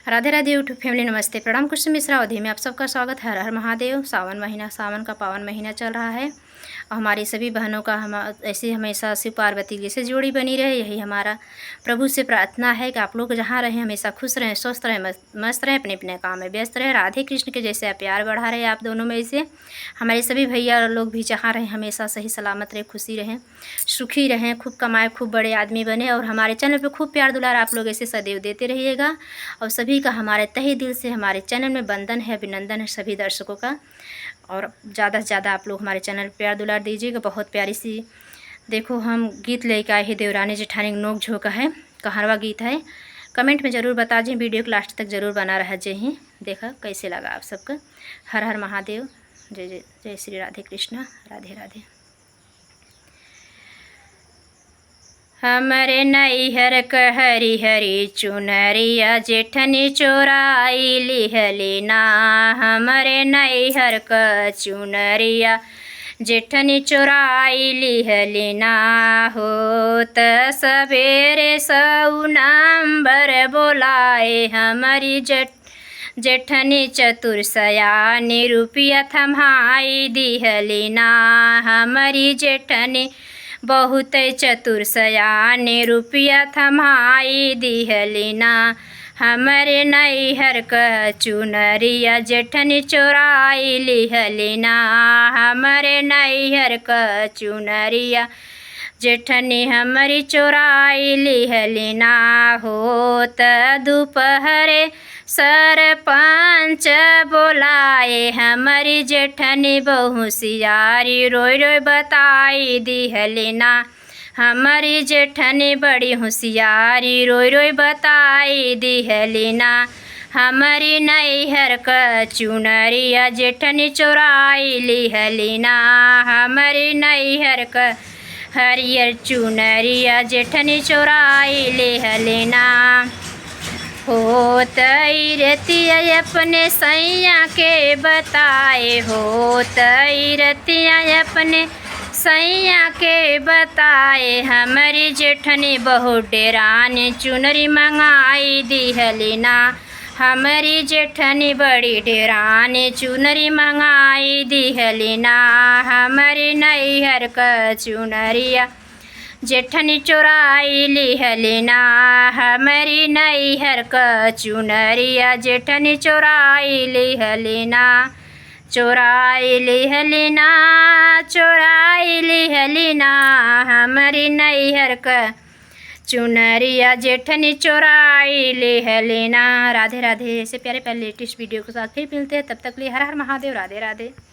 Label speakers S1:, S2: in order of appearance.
S1: Radhe Radhe YouTube family, नमस्ते, प्रणाम। कुछ मिश्रा अवधि में आप सबका स्वागत है। हर हर महादेव। सावन महीना, सावन का पावन महीना चल रहा है और हमारी सभी बहनों का हम ऐसे हमेशा शिव पार्वती जैसे जोड़ी बनी रहे, यही हमारा प्रभु से प्रार्थना है कि आप लोग जहाँ रहें हमेशा खुश रहें, स्वस्थ रहें, मस्त रहें, अपने अपने काम में व्यस्त रहें। राधे कृष्ण के जैसे आप प्यार बढ़ा रहे आप दोनों में, ऐसे हमारे सभी भैया लोग भी जहाँ रहें हमेशा सही सलामत रहें, खुशी रहें, सुखी रहें, खूब कमाएं, खूब बड़े आदमी बने और हमारे चैनल पे खूब प्यार दुलार आप लोग ऐसे सदैव देते रहिएगा। और सभी का हमारे तहे दिल से हमारे चैनल में वंदन है, अभिनंदन है सभी दर्शकों का। और ज़्यादा से ज़्यादा आप लोग हमारे चैनल पर प्यार दुलार दीजिएगा। बहुत प्यारी सी देखो हम गीत लेकर आए हैं, देवरानी जेठानी नोक झोंक है, कहारवा गीत है। कमेंट में ज़रूर बता दें, वीडियो को लास्ट तक ज़रूर बना रहा जय ही। देखा कैसे लगा आप सबका। हर हर महादेव, जय जय जय श्री राधे कृष्णा, राधे राधे। हमरे नैहर क हरी हरी चुनरिया जेठनी चोराई लिहलिना। हमरे नैहर क चुनरिया जेठनी चोराई लिहलिना। होत सवेरे सौनंबर बोलाए हमारी जेठनी चतुर्सयानी रुपया थमाई दिहलिना। हमारी जेठनी बहुत चतुर्सयानी रुपया थमाई दिहलिना। हमरे नैहर क चुनरिया जेठनी चोराई लिहलिना। हमरे नैहर क चुनरिया जेठनी हमारी चोराई लिहलिना। होत दोपहरे सरपंच बोलाए हमारी जेठनी बहुसियारी रोई रोई बताई दिहलिना। हमारी जेठनी बड़ी होशियारी रोई रोई बताई दिहलिना। हमारी नैहर क चुनरिया जेठनी चोराई लिहलिना। हमारी नैहर क हरियर चुनरिया जेठनी चोराई लिहलिना। होत रतिया अपने सैया के बताए, होत रतिया अपने सैया के बताए हमारी जेठनी बहुत डेरानी चुनरी मंगाई दिहलिना। हमारी जेठनी बड़ी डेरानी चुनरी मंगाई दिहलिना। हमारी नैहर क चुनरिया जेठनी चोराई लिहलिना। हमारी नैहर क चुनरिया जेठनी चोराई लिहलिना। चोराई लिहलिना, चोराई लिहलिना। हमारी नैहर क चुनरिया जेठनी चोराई लिहलिना। राधे राधे। ऐसे प्यारे प्यारे लेटेस्ट वीडियो के साथ फिर मिलते हैं, तब तक लिए हर हर महादेव, राधे राधे।